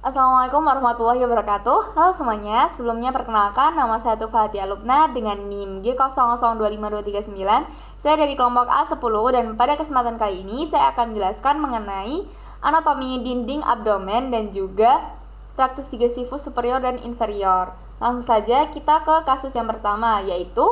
Assalamualaikum warahmatullahi wabarakatuh. Halo semuanya, sebelumnya perkenalkan nama saya Tufahatia Lubna dengan NIM G00252239. Saya dari kelompok A10 dan pada kesempatan kali ini saya akan menjelaskan mengenai anatomi dinding abdomen dan juga traktus digestivus superior dan inferior. Langsung saja kita ke kasus yang pertama, yaitu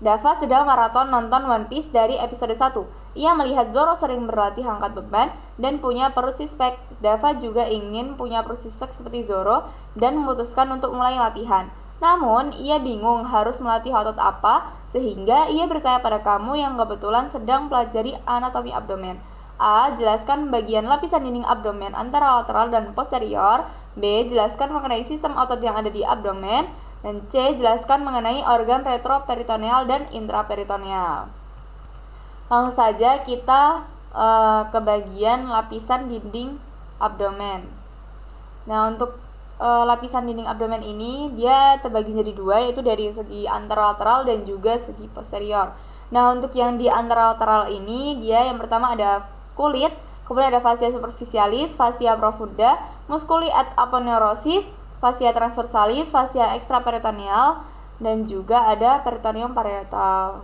Dava sedang maraton nonton One Piece dari episode 1. Ia melihat Zoro sering berlatih angkat beban dan punya perut six-pack. Dava juga ingin punya perut six-pack seperti Zoro dan memutuskan untuk mulai latihan. Namun, ia bingung harus melatih otot apa, sehingga ia bertanya pada kamu yang kebetulan sedang pelajari anatomi abdomen. A. Jelaskan bagian lapisan dinding abdomen antara lateral dan posterior. B. Jelaskan mengenai sistem otot yang ada di abdomen. Dan C. Jelaskan mengenai organ retroperitoneal dan intraperitoneal. Langsung saja kita ke bagian lapisan dinding abdomen. Nah, untuk lapisan dinding abdomen ini dia terbagi menjadi dua, yaitu dari segi anterolateral dan juga segi posterior. Nah, untuk yang di anterolateral ini dia yang pertama ada kulit, kemudian ada fascia superficialis, fascia profunda, musculi et aponeurosis, fascia transversalis, fascia extraperitoneal, dan juga ada peritoneum parietal.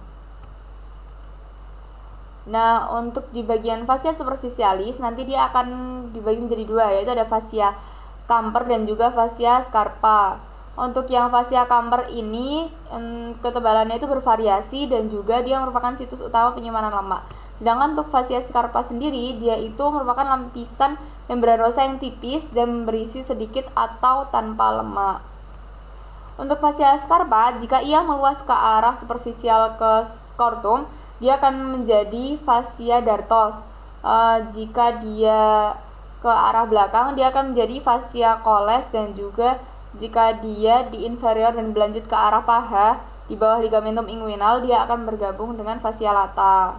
Nah, untuk di bagian fascia superficialis nanti dia akan dibagi menjadi dua, yaitu ada fascia Camper dan juga fascia scarpa. Untuk yang fascia Camper ini ketebalannya itu bervariasi dan juga dia merupakan situs utama penyimpanan lemak. Sedangkan untuk fascia scarpa sendiri dia itu merupakan lapisan membranosa yang tipis dan berisi sedikit atau tanpa lemak. Untuk fascia scarpa, jika ia meluas ke arah superficial ke scrotum, dia akan menjadi fascia dartos. Jika dia ke arah belakang, dia akan menjadi fascia coles, dan juga jika dia di inferior dan berlanjut ke arah paha, di bawah ligamentum inguinal, dia akan bergabung dengan fascia lata.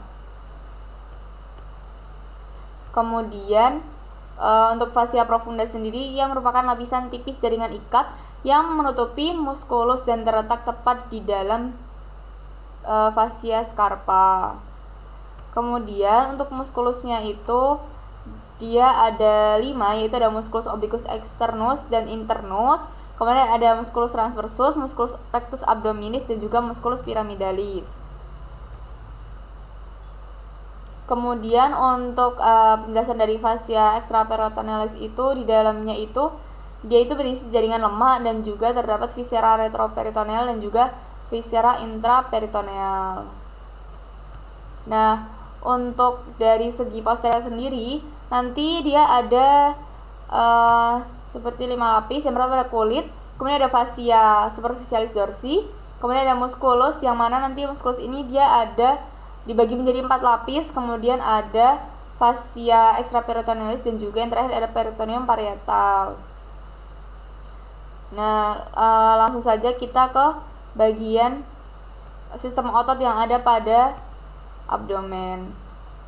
Kemudian untuk fascia profunda sendiri yang merupakan lapisan tipis jaringan ikat yang menutupi muskulus dan terletak tepat di dalam fascia scarpa. Kemudian untuk muskulusnya itu dia ada 5, yaitu ada musculus obliquus externus dan internus, kemudian ada musculus transversus, musculus rectus abdominis, dan juga musculus pyramidalis. Kemudian untuk penjelasan dari fascia extraperitonealis itu di dalamnya itu dia itu berisi jaringan lemak dan juga terdapat viscera retroperitoneal dan juga viscera intraperitoneal. Nah, untuk dari segi posterior sendiri nanti dia ada seperti 5 lapis. Yang pertama ada kulit, kemudian ada fascia superficialis dorsi, kemudian ada musculus yang mana nanti musculus ini dia ada dibagi menjadi 4 lapis, kemudian ada fascia extraperitonealis dan juga yang terakhir ada peritoneum parietal. Nah, langsung saja kita ke bagian sistem otot yang ada pada abdomen.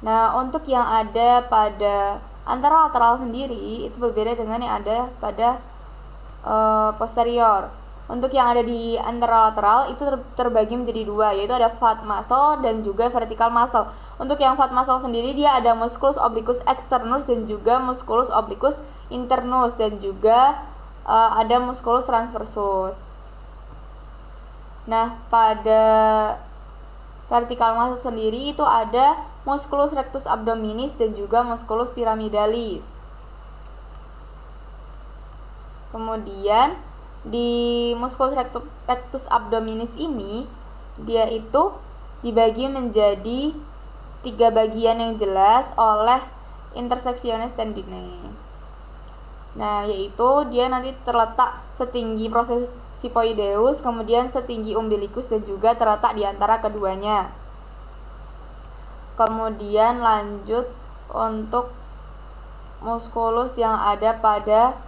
Nah, untuk yang ada pada anterolateral sendiri itu berbeda dengan yang ada pada posterior. Untuk yang ada di anterolateral itu terbagi menjadi dua, yaitu ada fat muscle dan juga vertical muscle. Untuk yang fat muscle sendiri dia ada musculus obliquus externus dan juga musculus obliquus internus dan juga ada musculus transversus. Nah, pada vertical muscle sendiri itu ada musculus rectus abdominis dan juga musculus pyramidalis. Kemudian di musculus rectus abdominis ini dia itu dibagi menjadi 3 bagian yang jelas oleh intersectiones tendinae. Nah, yaitu dia nanti terletak setinggi proses sipoideus, kemudian setinggi umbilicus dan juga terletak di antara keduanya. Kemudian lanjut untuk musculus yang ada pada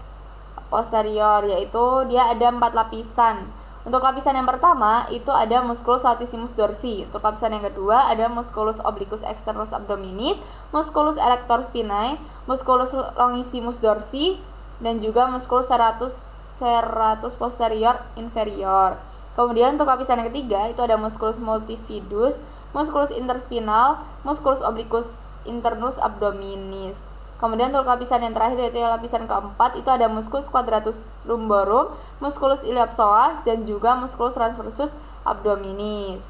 posterior, yaitu dia ada 4 lapisan. Untuk lapisan yang pertama itu ada musculus latissimus dorsi. Untuk lapisan yang kedua ada musculus obliquus externus abdominis, musculus erector spinae, musculus longissimus dorsi, dan juga musculus serratus posterior inferior. Kemudian untuk lapisan yang ketiga itu ada musculus multifidus, musculus interspinal, musculus obliquus internus abdominis. Kemudian untuk lapisan yang terakhir yaitu lapisan keempat itu ada musculus quadratus lumborum, musculus iliopsoas, dan juga musculus transversus abdominis.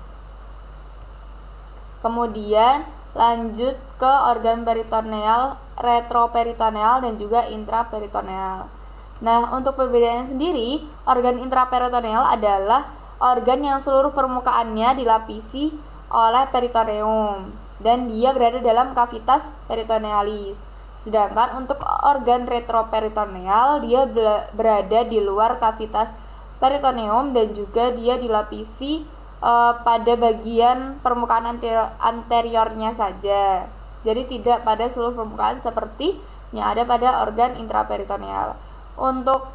Kemudian lanjut ke organ peritoneal, retroperitoneal, dan juga intraperitoneal. Nah, untuk perbedaannya sendiri, organ intraperitoneal adalah organ yang seluruh permukaannya dilapisi oleh peritoneum dan dia berada dalam cavitas peritonealis. Sedangkan untuk organ retroperitoneal dia berada di luar cavitas peritoneum dan juga dia dilapisi pada bagian permukaan anteriornya saja. Jadi tidak pada seluruh permukaan seperti yang ada pada organ intraperitoneal. Untuk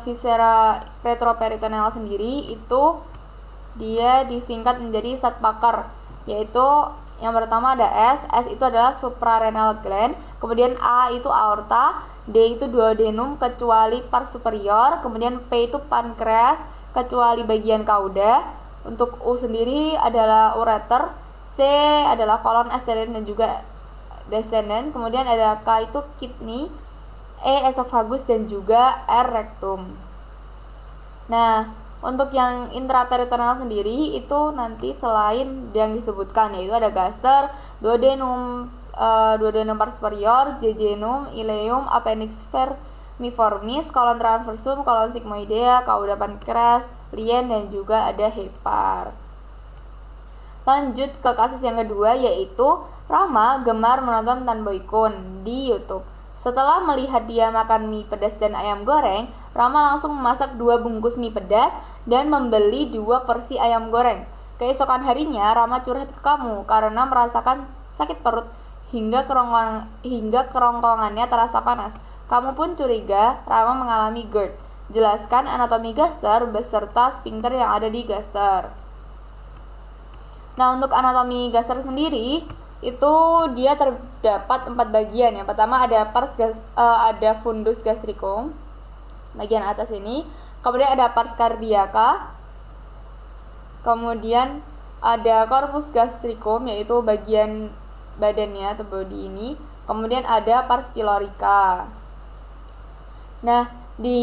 viscera retroperitoneal sendiri itu dia disingkat menjadi Sattbakar, yaitu yang pertama ada S itu adalah suprarenal gland, kemudian A itu aorta, D itu duodenum kecuali pars superior, kemudian P itu pankreas kecuali bagian kauda. Untuk U sendiri adalah ureter, C adalah kolon ascendens dan juga descendens, kemudian ada K itu kidney, E esophagus, dan juga R rectum. Nah, untuk yang intraperitoneal sendiri itu nanti selain yang disebutkan yaitu ada gaster, duodenum, duodenum pars superior, jejunum, ileum, appendix vermiformis, kolon transversum, kolon sigmoidea, cauda pankreas, lien, dan juga ada hepar. Lanjut ke kasus yang kedua yaitu Rama gemar menonton Tan Boy Kun di YouTube. Setelah melihat dia makan mie pedas dan ayam goreng, Rama langsung memasak 2 bungkus mie pedas dan membeli 2 porsi ayam goreng. Keesokan harinya, Rama curhat ke kamu karena merasakan sakit perut hingga kerongkongannya terasa panas. Kamu pun curiga Rama mengalami GERD. Jelaskan anatomi gaster beserta sphincter yang ada di gaster. Nah, untuk anatomi gaster sendiri itu dia terdapat 4 bagian. Yang pertama ada ada fundus gastricum bagian atas ini, kemudian ada pars cardiaca, kemudian ada corpus gastricum yaitu bagian badannya atau body ini, kemudian ada pars pylorica. Nah, di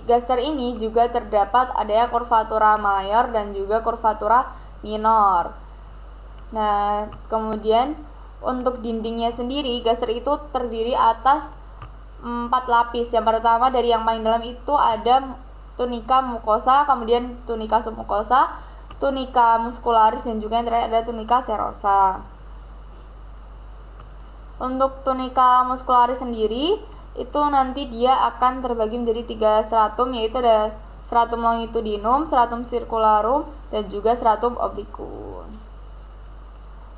gaster ini juga terdapat adanya curvatura mayor dan juga curvatura minor. Nah, kemudian untuk dindingnya sendiri, gaster itu terdiri atas 4 lapis. Yang pertama dari yang paling dalam itu ada tunica mucosa, kemudian tunica submucosa, tunica muscularis, dan juga yang terakhir ada tunica serosa. Untuk tunica muscularis sendiri itu nanti dia akan terbagi menjadi 3 stratum, yaitu ada stratum longitudinum, stratum circularum, dan juga stratum obliquum.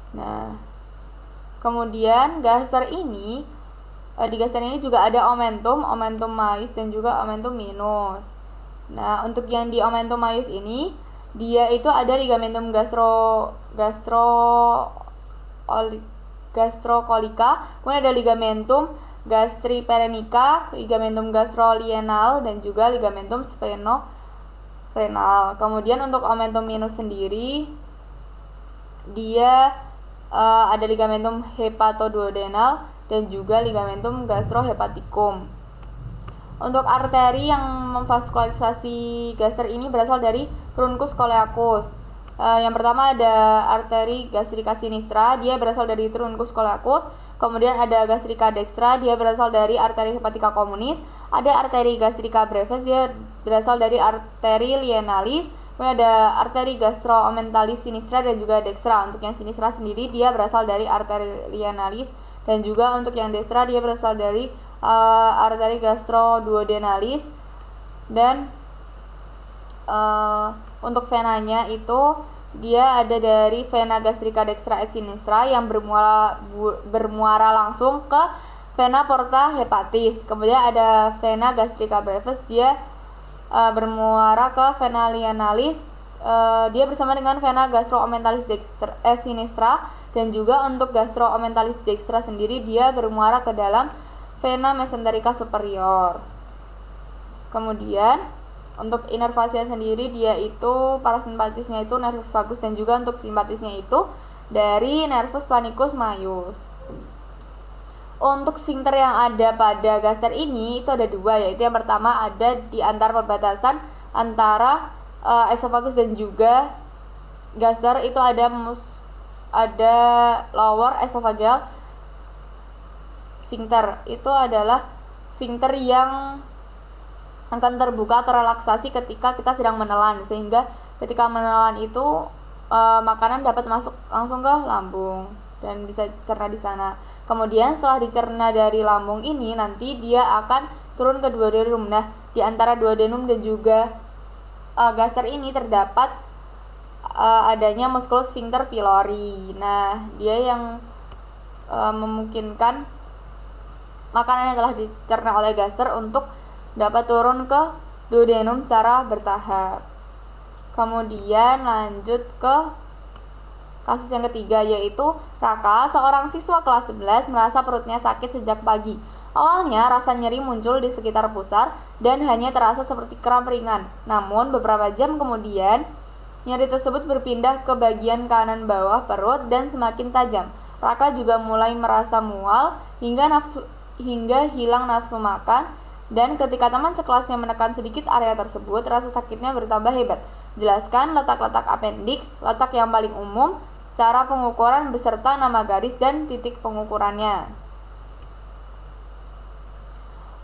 Nah, kemudian gaster ini di gaster ini juga ada omentum maius, dan juga omentum minus. Nah, untuk yang di omentum maius ini dia itu ada ligamentum gastrocolica, kemudian ada ligamentum gastriperenica, ligamentum gastrolienal, dan juga ligamentum sphenorenal. Kemudian untuk omentum minus sendiri dia ada ligamentum hepatoduodenal dan juga ligamentum gastrohepaticum. Untuk arteri yang memvaskularisasi gaster ini berasal dari truncus coeliacus. Yang pertama ada arteri gastrica sinistra, dia berasal dari truncus coeliacus. Kemudian ada gastrica dextra, dia berasal dari arteri hepatica communis. Ada arteri gastrica brevis, dia berasal dari arteri lienalis. Kemudian ada arteri gastroomenthalis sinistra dan juga dextra. Untuk yang sinistra sendiri dia berasal dari arteri lienalis, dan juga untuk yang dextra dia berasal dari arteri gastroduodenalis. Dan untuk venanya itu dia ada dari vena gastrica dextra et sinistra yang bermuara langsung ke vena porta hepatis. Kemudian ada vena gastrica brevis, dia bermuara ke vena lienalis, dia bersama dengan vena gastroomenthalis sinistra, dan juga untuk gastroomenthalis dextra sendiri dia bermuara ke dalam vena mesenterica superior. Kemudian untuk inervasinya sendiri dia itu parasimpatisnya itu nervus vagus, dan juga untuk simpatisnya itu dari nervus panicus maius. Untuk sfinkter yang ada pada gaster ini itu ada dua, yaitu yang pertama ada di antara perbatasan antara esofagus dan juga gaster, itu ada lower esophageal sphincter. Itu adalah sfinkter yang akan terbuka atau relaksasi ketika kita sedang menelan, sehingga ketika menelan itu makanan dapat masuk langsung ke lambung dan bisa cerna di sana. Kemudian setelah dicerna dari lambung ini, nanti dia akan turun ke duodenum. Nah, di antara duodenum dan juga gaster ini terdapat adanya musculus sphincter pylori. Nah, dia yang memungkinkan makanan yang telah dicerna oleh gaster untuk dapat turun ke duodenum secara bertahap. Kemudian lanjut ke kasus yang ketiga, yaitu Raka, seorang siswa kelas 11 merasa perutnya sakit sejak pagi. Awalnya rasa nyeri muncul di sekitar pusar dan hanya terasa seperti kram ringan. Namun beberapa jam kemudian nyeri tersebut berpindah ke bagian kanan bawah perut dan semakin tajam. Raka juga mulai merasa mual hingga hilang nafsu makan, dan ketika teman sekelasnya menekan sedikit area tersebut, rasa sakitnya bertambah hebat. Jelaskan letak-letak apendiks, letak yang paling umum, cara pengukuran beserta nama garis dan titik pengukurannya.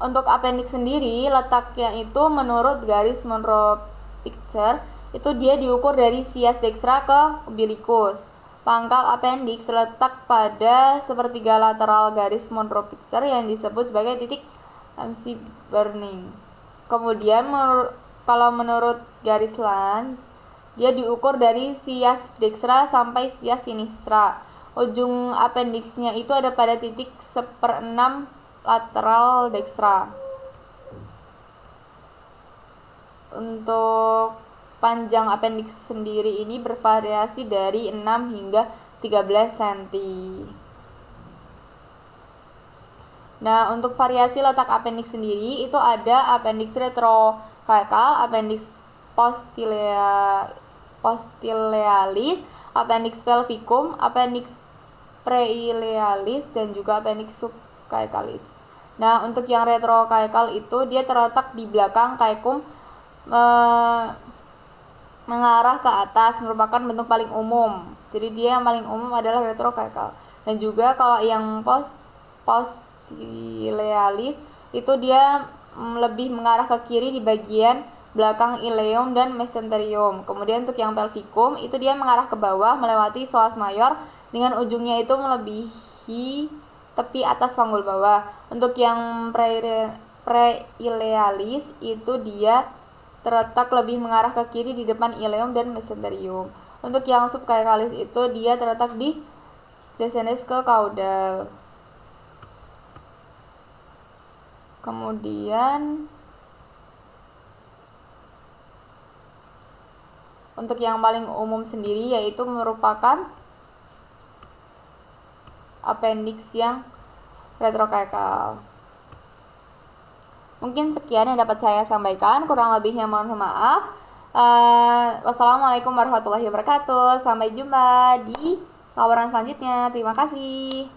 Untuk apendiks sendiri, letaknya itu menurut garis Monro Picture, itu dia diukur dari sias dextra ke umbilicus. Pangkal apendiks terletak pada sepertiga lateral garis Monro Picture yang disebut sebagai titik MC burning. Kemudian kalau menurut garis Lange, dia diukur dari sias dextra sampai sias sinistra. Ujung apendiksnya itu ada pada titik 1/6 lateral dextra. Untuk panjang apendiks sendiri ini bervariasi dari 6 hingga 13 cm. Nah, untuk variasi letak apendiks sendiri itu ada apendiks retrocaecal, apendiks postilealis, apendiks pelvicum, apendiks preilealis, dan juga apendiks subcaecalis. Nah, untuk yang retrocaecal itu dia terletak di belakang caecum mengarah ke atas, merupakan bentuk paling umum. Jadi dia yang paling umum adalah retrocaecal. Dan juga kalau yang postilealis itu dia lebih mengarah ke kiri di bagian belakang ileum dan mesenterium. Kemudian untuk yang pelvicum itu dia mengarah ke bawah melewati psoas mayor dengan ujungnya itu melebihi tepi atas panggul bawah. Untuk yang preilealis itu dia terletak lebih mengarah ke kiri di depan ileum dan mesenterium. Untuk yang subcaecalis itu dia terletak di descendens ke caudal. Kemudian untuk yang paling umum sendiri yaitu merupakan apendiks yang retrocaecal. Mungkin sekian yang dapat saya sampaikan, kurang lebihnya mohon maaf. Wassalamualaikum warahmatullahi wabarakatuh. Sampai jumpa di laporan selanjutnya. Terima kasih.